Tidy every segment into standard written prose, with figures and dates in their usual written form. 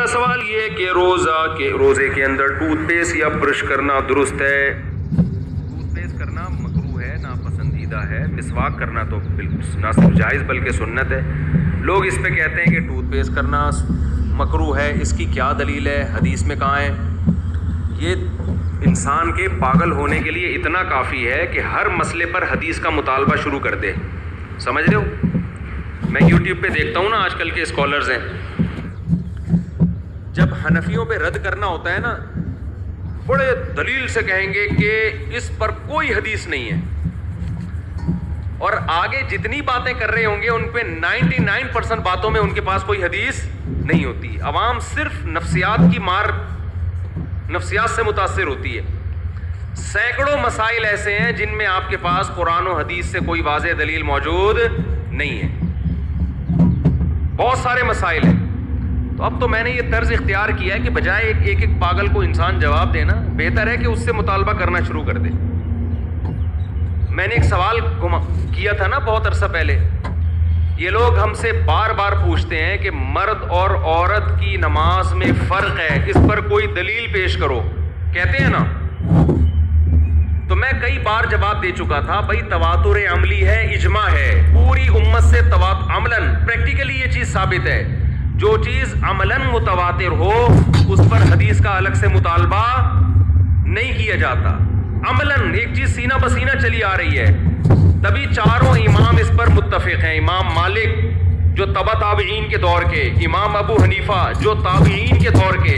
سوال یہ ہے کہ روزے کے اندر ٹوتھ پیسٹ یا برش کرنا درست ہے؟ ٹوتھ پیسٹ کرنا مکروہ ہے، ناپسندیدہ ہے. مسواک کرنا تو بالکل نہ صرف جائز بلکہ سنت ہے. لوگ اس پہ کہتے ہیں کہ ٹوتھ پیسٹ کرنا مکروہ ہے. اس کی کیا دلیل ہے؟ حدیث میں کہاں ہے؟ یہ انسان کے پاگل ہونے کے لیے اتنا کافی ہے کہ ہر مسئلے پر حدیث کا مطالبہ شروع کر دے. سمجھ رہے ہو؟ میں یوٹیوب پہ دیکھتا ہوں نا، آج کل کے اسکالرز ہیں، جب حنفیوں پہ رد کرنا ہوتا ہے نا، بڑے دلیل سے کہیں گے کہ اس پر کوئی حدیث نہیں ہے، اور آگے جتنی باتیں کر رہے ہوں گے ان پہ 99% باتوں میں ان کے پاس کوئی حدیث نہیں ہوتی. عوام صرف نفسیات سے متاثر ہوتی ہے. سینکڑوں مسائل ایسے ہیں جن میں آپ کے پاس قرآن و حدیث سے کوئی واضح دلیل موجود نہیں ہے. بہت سارے مسائل ہیں. تو اب تو میں نے یہ طرز اختیار کیا ہے کہ بجائے ایک پاگل کو انسان جواب دینا، بہتر ہے کہ اس سے مطالبہ کرنا شروع کر دے. میں نے ایک سوال کیا تھا نا بہت عرصہ پہلے. یہ لوگ ہم سے بار بار پوچھتے ہیں کہ مرد اور عورت کی نماز میں فرق ہے، اس پر کوئی دلیل پیش کرو، کہتے ہیں نا. تو میں کئی بار جواب دے چکا تھا، بھائی تواتر عملی ہے، اجماع ہے، پوری امت سے عملاً پریکٹیکلی یہ چیز ثابت ہے. جو چیز عملاً متواتر ہو اس پر حدیث کا الگ سے مطالبہ نہیں کیا جاتا. عملاً ایک چیز سینہ بسینہ چلی آ رہی ہے، تبھی چاروں امام اس پر متفق ہیں. امام مالک جو تبع تابعین کے دور کے، امام ابو حنیفہ جو تابعین کے دور کے،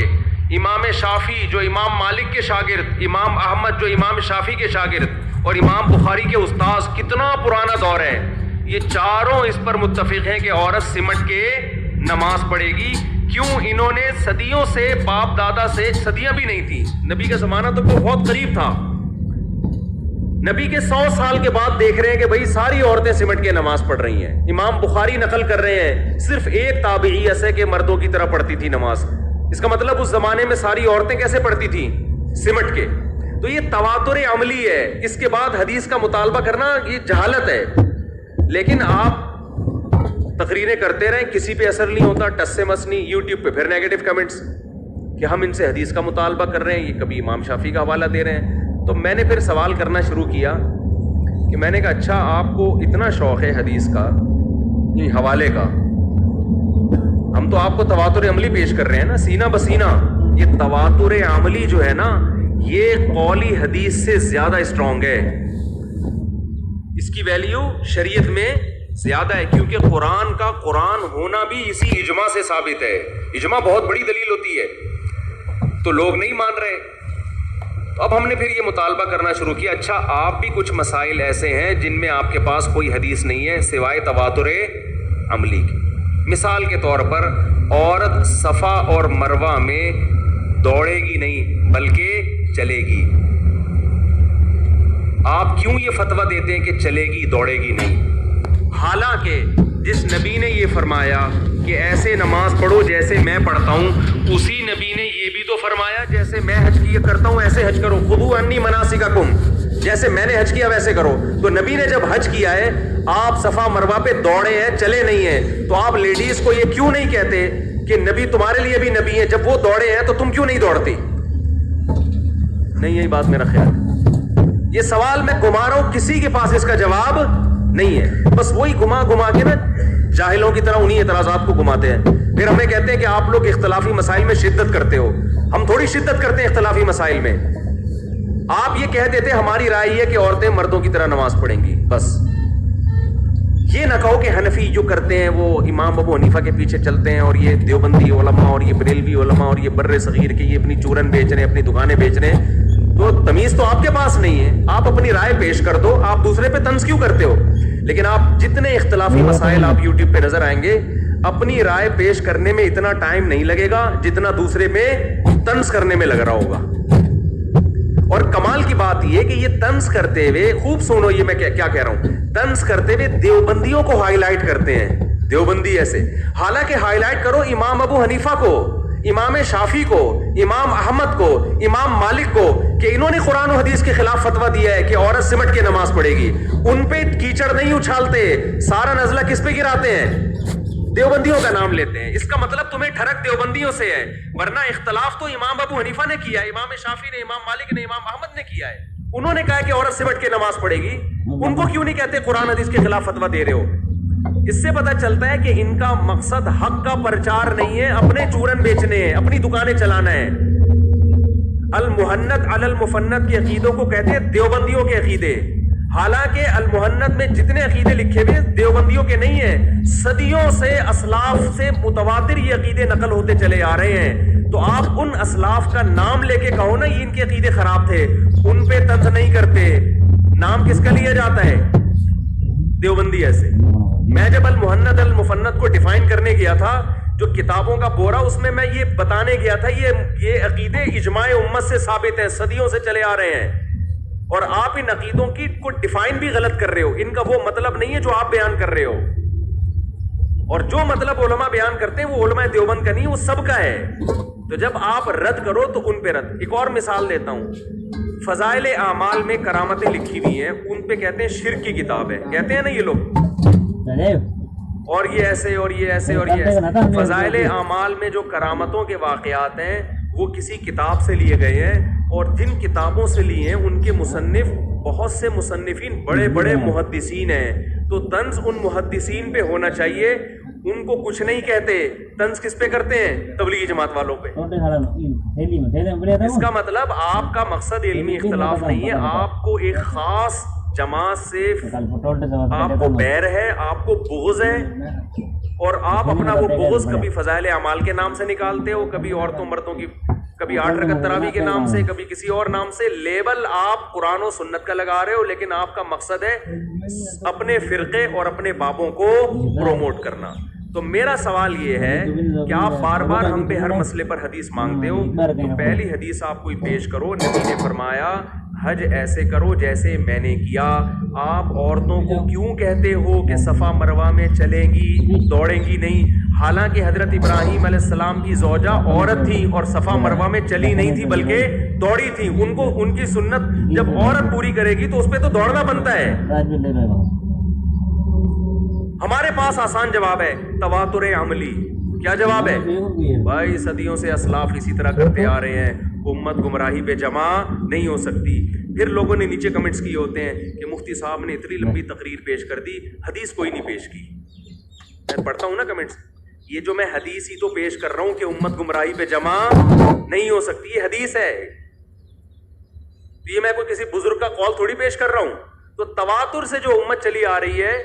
امام شافعی جو امام مالک کے شاگرد، امام احمد جو امام شافعی کے شاگرد، اور امام بخاری کے استاذ. کتنا پرانا دور ہے. یہ چاروں اس پر متفق ہیں کہ عورت سمٹ کے نماز پڑھے گی. کیوں؟ انہوں نے صدیوں سے، باپ دادا سے، صدیاں بھی نہیں تھی، نبی کا زمانہ تو بہت قریب تھا، نبی کے 100 سال کے بعد دیکھ رہے ہیں کہ بھئی ساری عورتیں سمٹ کے نماز پڑھ رہی ہیں. امام بخاری نقل کر رہے ہیں صرف ایک تابعی ایسے کہ مردوں کی طرح پڑھتی تھی نماز. اس کا مطلب اس زمانے میں ساری عورتیں کیسے پڑھتی تھیں؟ سمٹ کے. تو یہ تواتر عملی ہے. اس کے بعد حدیث کا مطالبہ کرنا یہ جہالت ہے. لیکن آپ تقریریں کرتے رہیں، کسی پہ اثر نہیں ہوتا، ٹس سے مس نہیں. یوٹیوب پہ پھر نیگیٹو کمنٹس کہ ہم ان سے حدیث کا مطالبہ کر رہے ہیں، یہ کبھی امام شافعی کا حوالہ دے رہے ہیں. تو میں نے پھر سوال کرنا شروع کیا کہ میں نے کہا اچھا آپ کو اتنا شوق ہے حدیث کا، یہ حوالے کا، ہم تو آپ کو تواتر عملی پیش کر رہے ہیں نا سینہ بسینہ. یہ تواتر عملی جو ہے نا، یہ قولی حدیث سے زیادہ اسٹرانگ ہے. اس کی ویلیو شریعت میں زیادہ ہے، کیونکہ قرآن کا قرآن ہونا بھی اسی اجماع سے ثابت ہے. اجماع بہت بڑی دلیل ہوتی ہے، تو لوگ نہیں مان رہے. تو اب ہم نے پھر یہ مطالبہ کرنا شروع کیا، اچھا آپ بھی کچھ مسائل ایسے ہیں جن میں آپ کے پاس کوئی حدیث نہیں ہے سوائے تواتر عملی کی. مثال کے طور پر عورت صفا اور مروہ میں دوڑے گی نہیں بلکہ چلے گی. آپ کیوں یہ فتویٰ دیتے ہیں کہ چلے گی دوڑے گی نہیں؟ حالانکہ جس نبی نے یہ فرمایا کہ ایسے نماز پڑھو جیسے میں پڑھتا ہوں، اسی نبی نے یہ بھی تو فرمایا جیسے میں حج کیا کرتا ہوں ایسے حج کرو. خذوا عنی مناسککم، جیسے میں نے حج کیا ویسے کرو. تو نبی نے جب حج کیا ہے، آپ صفا مروہ پہ دوڑے ہیں، چلے نہیں ہیں، تو آپ لیڈیز کو یہ کیوں نہیں کہتے کہ نبی تمہارے لیے بھی نبی ہیں؟ جب وہ دوڑے ہیں تو تم کیوں نہیں دوڑتی؟ نہیں، یہی بات میرا خیال ہے. یہ سوال میں گھما رہا ہوں، کسی کے پاس اس کا جواب نہیں ہے. بس وہی گھما کے نا جاہلوں کی طرح انہی اعتراضات کو گھماتے ہیں. پھر ہمیں کہتے ہیں کہ آپ لوگ اختلافی مسائل میں شدت کرتے ہو. ہم تھوڑی شدت کرتے ہیں اختلافی مسائل میں. آپ یہ کہہ دیتے ہماری رائے یہ کہ عورتیں مردوں کی طرح نماز پڑھیں گی. بس یہ نہ کہو کہ حنفی جو کرتے ہیں وہ امام ابو حنیفہ کے پیچھے چلتے ہیں، اور یہ دیوبندی علماء اور یہ بریلوی علماء اور یہ بر صغیر کے یہ اپنی چورن بیچ رہے ہیں، اپنی دکانیں بیچ رہے ہیں. تو تمیز تو آپ کے پاس نہیں ہے. آپ اپنی رائے پیش کر دو، آپ دوسرے پہ طنز کیوں کرتے ہو؟ لیکن آپ جتنے اختلافی مسائل آپ یوٹیوب پہ نظر آئیں گے، اپنی رائے پیش کرنے میں اتنا ٹائم نہیں لگے گا جتنا دوسرے میں طنز کرنے میں لگ رہا ہوگا. اور کمال کی بات یہ کہ یہ طنز کرتے ہوئے، خوب سنو یہ میں کیا کہہ رہا ہوں، طنز کرتے ہوئے دیوبندیوں کو ہائی لائٹ کرتے ہیں. دیوبندی ایسے، حالانکہ ہائی لائٹ کرو امام ابو حنیفہ کو، امام شافعی کو، امام احمد کو، امام مالک کو، کہ انہوں نے قرآن و حدیث کے خلاف فتویٰ دیا ہے کہ عورت سمٹ کے نماز پڑھے گی. ان پہ کیچڑ نہیں اچھالتے، سارا نزلہ کس پہ گراتے ہیں؟ دیوبندیوں کا نام لیتے ہیں. اس کا مطلب تمہیں ٹھڑک دیوبندیوں سے ہے, ورنہ اختلاف تو امام ابو حنیفہ نے کیا, امام شافعی نے, امام مالک نے, امام احمد نے کیا ہے. انہوں نے کہا کہ عورت سمٹ کے نماز پڑھے گی, ان کو کیوں نہیں کہتے قرآن حدیث کے خلاف فتویٰ دے رہے ہو؟ اس سے پتہ چلتا ہے کہ ان کا مقصد حق کا پرچار نہیں ہے, اپنے چورن بیچنے ہیں, اپنی دکانیں چلانا ہے. المحنت علی المفنت کے عقیدوں کو کہتے ہیں دیوبندیوں کے عقیدے, حالانکہ المحنت میں جتنے عقیدے لکھے ہوئے دیوبندیوں کے نہیں ہیں. صدیوں سے اسلاف سے متواتر یہ عقیدے نقل ہوتے چلے آ رہے ہیں. تو آپ ان اسلاف کا نام لے کے کہو نا یہ ان کے عقیدے خراب تھے, ان پہ طنز نہیں کرتے. نام کس کا لیا جاتا ہے؟ دیوبندی. ایسے میں جب المحنت المفنت کو ڈیفائن کرنے گیا تھا, جو کتابوں کا بورا, اس میں میں یہ بتانے گیا تھا یہ عقیدے اجماع امت سے ثابت ہیں, صدیوں سے چلے آ رہے ہیں, اور آپ ان عقیدوں کی کو ڈیفائن بھی غلط کر رہے ہو. ان کا وہ مطلب نہیں ہے جو آپ بیان کر رہے ہو, اور جو مطلب علماء بیان کرتے ہیں وہ علماء دیوبند کا نہیں, وہ سب کا ہے. تو جب آپ رد کرو تو ان پہ رد. ایک اور مثال دیتا ہوں, فضائل اعمال میں کرامتیں لکھی ہوئی ہیں, ان پہ کہتے ہیں شرک کی کتاب ہے, کہتے ہیں نا یہ لوگ, اور یہ ایسے اور یہ ایسے اور یہ ایسے. فضائل اعمال میں جو کرامتوں کے واقعات ہیں وہ کسی کتاب سے لیے گئے ہیں, اور جن کتابوں سے لیے ہیں ان کے مصنف بہت سے مصنفین بڑے بڑے محدثین ہیں. تو طنز ان محدثین پہ ہونا چاہیے, ان کو کچھ نہیں کہتے. طنز کس پہ کرتے ہیں؟ تبلیغی جماعت والوں پہ. اس کا مطلب آپ کا مقصد علمی اختلاف نہیں ہے, آپ کو ایک خاص جماعت سے آپ کو بیر ہے, آپ کو بغض ہے, اور آپ اپنا وہ بغض کبھی فضائل اعمال کے نام سے نکالتے ہو, کبھی عورتوں مردوں کی, کبھی 8 رکعت تراویح کے نام سے, کبھی کسی اور نام سے. لیبل آپ قرآن و سنت کا لگا رہے ہو, لیکن آپ کا مقصد ہے اپنے فرقے اور اپنے بابوں کو پروموٹ کرنا. تو میرا سوال یہ ہے کہ آپ بار بار ہم پہ ہر مسئلے پر حدیث مانگتے ہو, تو پہلی حدیث آپ کوئی پیش کرو. نبی نے فرمایا حج ایسے کرو جیسے میں نے کیا. آپ عورتوں کو کیوں کہتے ہو کہ صفا مروہ میں چلیں گی, دوڑیں گی نہیں؟ حالانکہ حضرت ابراہیم علیہ السلام کی زوجہ عورت تھی اور صفا مروہ میں چلی نہیں تھی بلکہ دوڑی تھی. ان کو ان کی سنت جب عورت پوری کرے گی تو اس پہ تو دوڑنا بنتا ہے. ہمارے پاس آسان جواب ہے, تواتر عملی. کیا جواب ہے بھائی؟ صدیوں سے اسلاف اسی طرح کرتے آ رہے ہیں, امت گمراہی پہ جمع نہیں ہو سکتی. پھر لوگوں نے نیچے کمنٹس کیے ہوتے ہیں کہ مفتی صاحب نے اتنی لمبی تقریر پیش کر دی, حدیث کوئی نہیں پیش کی. میں پڑھتا ہوں نا کمنٹس, یہ جو میں حدیث ہی تو پیش کر رہا ہوں کہ امت گمراہی پہ جمع نہیں ہو سکتی, یہ حدیث ہے. یہ میں کوئی کسی بزرگ کا قول تھوڑی پیش کر رہا ہوں. تو تواتر سے جو امت چلی آ رہی ہے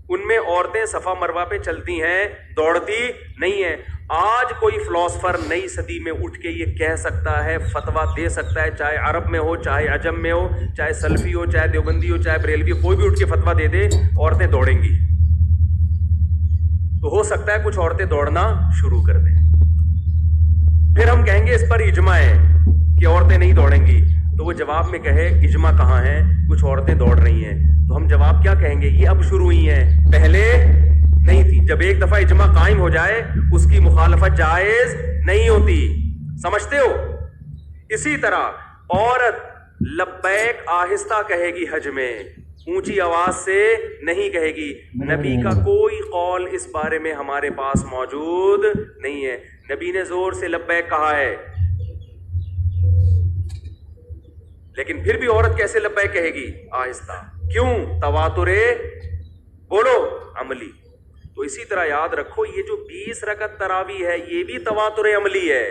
ان میں عورتیں صفا مروہ پہ چلتی ہیں, دوڑتی نہیں ہیں. آج کوئی فلاسفر نئی صدی میں اٹھ کے یہ کہہ سکتا ہے, فتویٰ دے سکتا ہے, چاہے عرب میں ہو, چاہے عجم میں ہو, چاہے سلفی ہو, چاہے دیوبندی ہو, چاہے بریلوی ہو, کوئی بھی اٹھ کے فتویٰ دے دے عورتیں دوڑیں گی. تو ہو سکتا ہے کچھ عورتیں دوڑنا شروع کر دیں. پھر ہم کہیں گے اس پر اجماع ہے کہ عورتیں نہیں دوڑیں گی. تو وہ جواب میں کہے اجماع کہاں ہے, کچھ عورتیں دوڑ رہی ہیں. تو ہم جواب کیا کہیں گے؟ یہ اب شروع ہوئی ہیں, پہلے نہیں تھی. جب ایک دفعہ اجماع قائم ہو جائے اس کی مخالفت جائز نہیں ہوتی. سمجھتے ہو؟ اسی طرح عورت لبیک آہستہ کہے گی حج میں, اونچی آواز سے نہیں کہے گی. نبی کا کوئی قول اس بارے میں ہمارے پاس موجود نہیں ہے. نبی نے زور سے لبیک کہا ہے, لیکن پھر بھی عورت کیسے لبیک کہے گی؟ آہستہ. کیوں؟ تواتر بولو عملی. تو اسی طرح یاد رکھو یہ جو 20 رکعت تراویح ہے یہ بھی تواتر عملی ہے.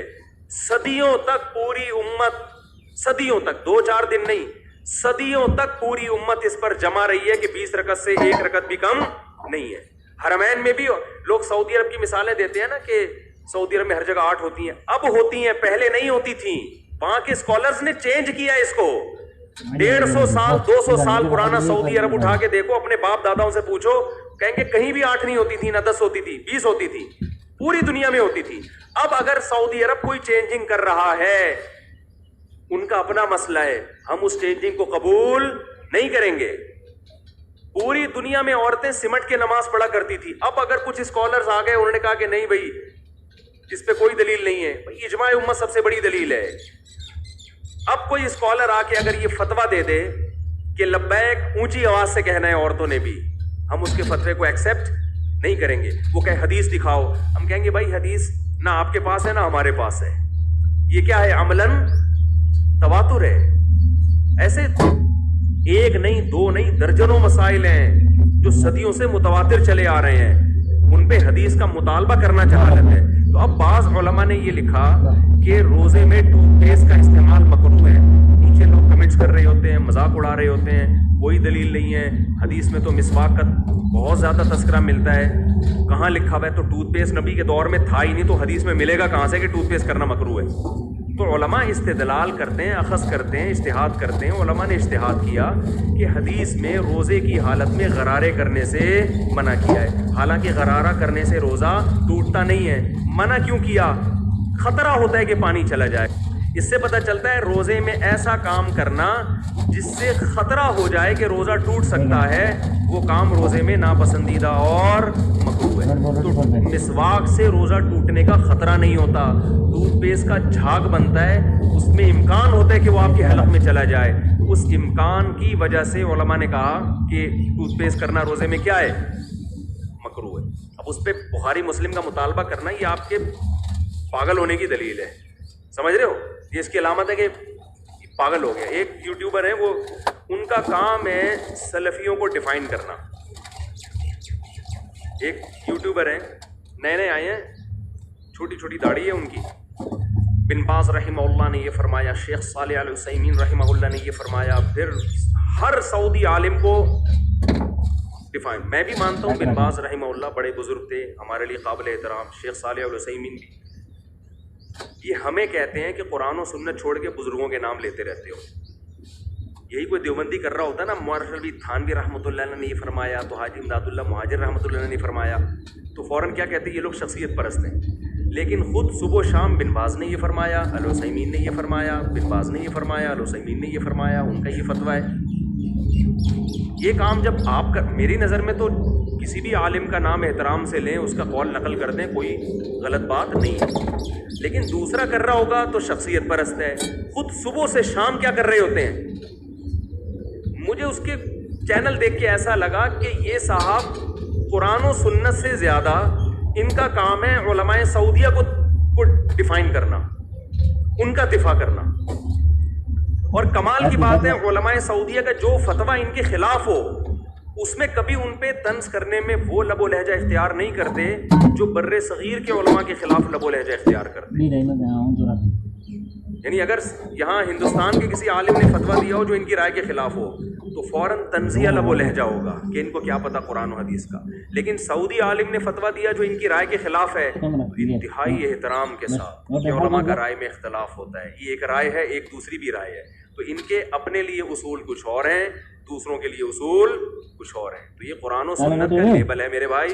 صدیوں تک پوری امت, صدیوں تک, 2-4 دن نہیں, صدیوں تک پوری امت اس پر جمع رہی ہے کہ 20 رکعت سے 1 رکعت بھی کم نہیں ہے. حرمین میں بھی لوگ سعودی عرب کی مثالیں دیتے ہیں نا کہ سعودی عرب میں ہر جگہ 8 ہوتی ہیں. اب ہوتی ہیں, پہلے نہیں ہوتی تھیں. وہاں کے اسکالرز نے چینج کیا اس کو. 150 سال 200 سال پرانا سعودی عرب اٹھا کے دیکھو, اپنے باپ داداؤں سے پوچھو, کہیں گے کہیں بھی 8 نہیں ہوتی تھی, نہ 10 ہوتی تھی, 20 ہوتی تھی, پوری دنیا میں ہوتی تھی. اب اگر سعودی عرب کوئی چینجنگ کر رہا ہے, ان کا اپنا مسئلہ ہے, ہم اس چینجنگ کو قبول نہیں کریں گے. پوری دنیا میں عورتیں سمٹ کے نماز پڑھا کرتی تھی. اب اگر کچھ اسکالرز آ گئے, انہوں نے کہا کہ نہیں بھائی اس پہ کوئی دلیل نہیں ہے, بھائی اجماع امت سب سے بڑی دلیل ہے. اب کوئی اسکالر آ کے اگر یہ فتویٰ دے دے کہ لبیک اونچی آواز سے کہنا ہے عورتوں نے بھی, ہم اس کے فتوے کو ایکسیپٹ نہیں کریں گے. وہ کہے حدیث دکھاؤ, ہم کہیں گے بھائی حدیث نہ آپ کے پاس ہے نہ ہمارے پاس ہے. یہ کیا ہے؟ عملاً تواتر ہے. ایسے ایک نہیں دو نہیں درجنوں مسائل ہیں جو صدیوں سے متواتر چلے آ رہے ہیں, ان پہ حدیث کا مطالبہ کرنا جہالت ہے. تو اب بعض علماء نے یہ لکھا کہ روزے میں ٹوتھ پیسٹ کا استعمال مکروہ ہے. نیچے لوگ کمنٹس کر رہے ہوتے ہیں, مذاق اڑا رہے ہوتے ہیں, کوئی دلیل نہیں ہے. حدیث میں تو مسواک کا بہت زیادہ تذکرہ ملتا ہے, کہاں لکھا ہوا ہے؟ تو ٹوتھ پیسٹ نبی کے دور میں تھا ہی نہیں, تو حدیث میں ملے گا کہاں سے کہ ٹوتھ پیسٹ کرنا مکروہ ہے؟ تو علماء استدلال کرتے ہیں, اخذ کرتے ہیں, اجتہاد کرتے ہیں. علماء نے اجتہاد کیا کہ حدیث میں روزے کی حالت میں غرارے کرنے سے منع کیا ہے. حالانکہ غرارہ کرنے سے روزہ ٹوٹتا نہیں ہے. منع کیوں کیا؟ خطرہ ہوتا ہے کہ پانی چلا جائے. اس سے پتہ چلتا ہے روزے میں ایسا کام کرنا جس سے خطرہ ہو جائے کہ روزہ ٹوٹ سکتا ہے, وہ کام روزے میں ناپسندیدہ اور مکروہ ہے. تو مسواک سے روزہ ٹوٹنے کا خطرہ نہیں ہوتا. ٹوتھ پیسٹ کا جھاگ بنتا ہے, اس میں امکان ہوتا ہے کہ وہ آپ کے حلق میں چلا جائے. اس امکان کی وجہ سے علماء نے کہا کہ ٹوتھ پیسٹ کرنا روزے میں کیا ہے؟ مکروہ ہے. اب اس پہ بخاری مسلم کا مطالبہ کرنا یہ آپ کے پاگل ہونے کی دلیل ہے. سمجھ رہے ہو؟ یہ اس کی علامت ہے کہ پاگل ہو گیا. ایک یوٹیوبر ہے, وہ ان کا کام ہے سلفیوں کو ڈیفائن کرنا. ایک یوٹیوبر ہیں, نئے آئے ہیں, چھوٹی چھوٹی داڑھی ہے ان کی. بن باز رحمہ اللہ نے یہ فرمایا, شیخ صالح العثیمین رحمہ اللہ نے یہ فرمایا, پھر ہر سعودی عالم کو ڈیفائن. میں بھی مانتا ہوں بن باز رحمہ اللہ بڑے بزرگ تھے, ہمارے لیے قابل احترام. شیخ صالح العثیمین بھی. یہ ہمیں کہتے ہیں کہ قرآن و سنت چھوڑ کے بزرگوں کے نام لیتے رہتے ہو. یہی کوئی دیوبندی کر رہا ہوتا نا, مورشلوی تھانوی رحمۃ اللہ نے یہ فرمایا, تو حاجی امداد اللہ مہاجر رحمۃ اللہ نے فرمایا, تو فوراً کیا کہتے ہیں یہ لوگ شخصیت پرست ہیں. لیکن خود صبح و شام بن باز نے یہ فرمایا, العثیمین نے یہ فرمایا, بن باز نے یہ فرمایا, العثیمین نے یہ فرمایا, ان کا یہ فتویٰ ہے. یہ کام جب آپ کا, میری نظر میں تو کسی بھی عالم کا نام احترام سے لیں, اس کا قول نقل کر دیں, کوئی غلط بات نہیں ہے. لیکن دوسرا کر رہا ہوگا تو شخصیت پرست ہے. خود صبح سے شام کیا کر رہے ہوتے ہیں؟ مجھے اس کے چینل دیکھ کے ایسا لگا کہ یہ صاحب قرآن و سنت سے زیادہ ان کا کام ہے علماء سعودیہ کو ڈیفائن کرنا, ان کا دفاع کرنا. اور کمال کی بات ہے, علماء سعودیہ کا جو فتویٰ ان کے خلاف ہو اس میں کبھی ان پہ طنز کرنے میں وہ لب و لہجہ اختیار نہیں کرتے جو بر صغیر کے علماء کے خلاف لب و لہجہ اختیار کرتے. یعنی اگر یہاں ہندوستان کے کسی عالم نے فتویٰ دیا ہو جو ان کی رائے کے خلاف ہو تو فوراً طنزیہ لب و لہجہ ہوگا کہ ان کو کیا پتہ قرآن و حدیث کا. لیکن سعودی عالم نے فتویٰ دیا جو ان کی رائے کے خلاف ہے تو انتہائی احترام کے ساتھ کہ علماء کا رائے میں اختلاف ہوتا ہے. یہ ایک رائے ہے, ایک دوسری بھی رائے ہے. تو ان کے اپنے لیے اصول کچھ اور ہیں, دوسروں کے لیے اصول کچھ اور ہیں. تو یہ قرآن و سنت کا لیبل ہے میرے بھائی,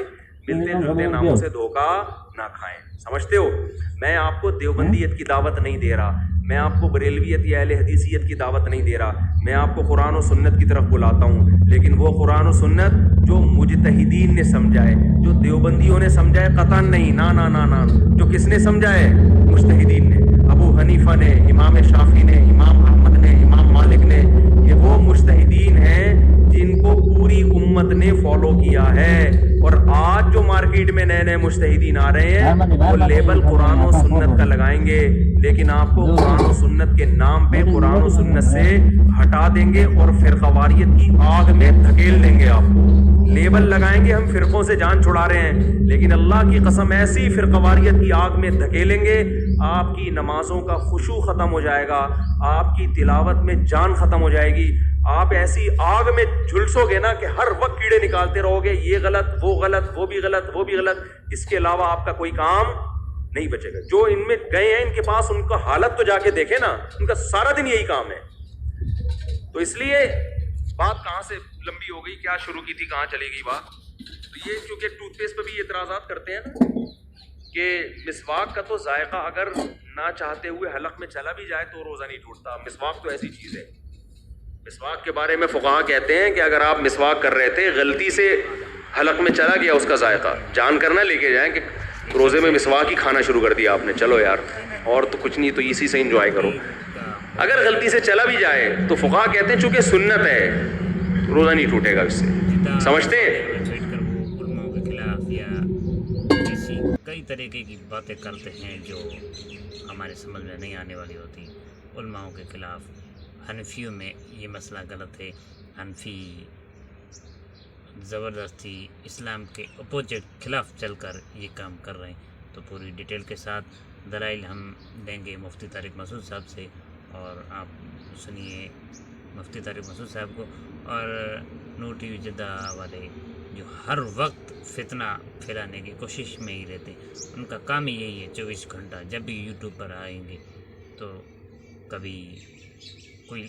ملتے جلتے ناموں سے دھوکہ نہ کھائیں. سمجھتے ہو؟ میں آپ کو دیوبندیت کی دعوت نہیں دے رہا, میں آپ کو بریلویت یا اہل حدیثیت کی دعوت نہیں دے رہا, میں آپ کو قرآن و سنت کی طرف بلاتا ہوں. لیکن وہ قرآن و سنت جو مجتہدین نے سمجھا ہے, جو دیوبندیوں نے سمجھا ہے, قطعاً نہیں. نا جو کس نے سمجھا ہے؟ مجتہدین نے. ابو حنیفہ نے, امام شافعی نے, امام احمد نے, امام مالک نے. یہ وہ مجتہدین ہیں جن کو پوری امت نے فالو کیا ہے. اور آج جو مارکیٹ میں نئے مجتہدین آ رہے ہیں وہ لیبل قرآن و سنت کا لگائیں گے, لیکن آپ کو قرآن و سنت کے نام پہ قرآن و سنت سے ہٹا دیں گے اور فرقواریت کی آگ میں دھکیل دیں گے. آپ کو لیبل لگائیں گے ہم فرقوں سے جان چھڑا رہے ہیں, لیکن اللہ کی قسم ایسی فرقواریت کی آگ میں دھکیلیں گے آپ کی نمازوں کا خشوع ختم ہو جائے گا, آپ کی تلاوت میں جان ختم ہو جائے گی. آپ ایسی آگ میں جھلسو گے نا کہ ہر وقت کیڑے نکالتے رہو گے, یہ غلط, وہ غلط, وہ بھی غلط, وہ بھی غلط. اس کے علاوہ آپ کا کوئی کام نہیں بچے گا. جو ان میں گئے ہیں ان کے پاس ان کا حالت تو جا کے دیکھیں نا, ان کا سارا دن یہی کام ہے. تو اس لیے بات کہاں سے لمبی ہو گئی, کیا شروع کی تھی, کہاں چلی گئی بات. تو یہ چونکہ ٹوتھ پیسٹ پہ بھی اعتراضات کرتے ہیں نا کہ مسواک کا تو ذائقہ اگر نہ چاہتے ہوئے حلق میں چلا بھی جائے تو روزہ نہیں ٹوٹتا. مسواک تو ایسی چیز ہے. مسواک کے بارے میں فقہا کہتے ہیں کہ اگر آپ مسواک کر رہے تھے, غلطی سے حلق میں چلا گیا اس کا ذائقہ, جان کر نہ لے کے جائیں کہ روزے میں مسواک ہی کھانا شروع کر دیا آپ نے, چلو یار اور تو کچھ نہیں, تو اسی سے انجوائے کرو. اگر غلطی سے چلا بھی جائے تو فقہا کہتے ہیں چونکہ سنت ہے روزہ نہیں ٹوٹے گا اس سے. سمجھتے ہیں؟ یا ایسی کئی طریقے کی باتیں کرتے ہیں جو ہمارے سمجھ میں نہیں آنے والی ہوتی علماؤں کے خلاف. حنفیوں میں یہ مسئلہ غلط ہے. حنفی زبردستی اسلام کے اپوزٹ خلاف چل کر یہ کام کر رہے ہیں. تو پوری ڈیٹیل کے ساتھ دلائل ہم دیں گے مفتی طارق مسعود صاحب سے, اور آپ سنیے مفتی طارق مسعود صاحب کو. اور نور ٹی وی جدہ والے جو ہر وقت فتنہ پھیلانے کی کوشش میں ہی رہتے ہیں, ان کا کام ہی یہی ہے 24 گھنٹہ جب بھی یوٹیوب پر آئیں گے تو کبھی کوئی